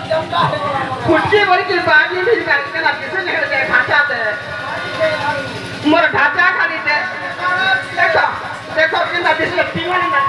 कुछ बड़ी की बात नहीं थी करके ना किसी ने दे ढांचा दे मोर ढांचा खाली दे देखो देखो कि ना जिसने पीवानी ना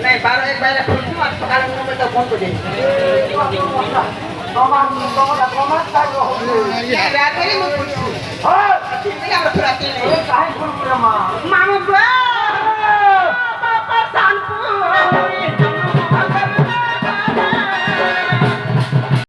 नहीं बारह एक बार फोन किया सकाल में तो फोन को दे ये रात में मुझे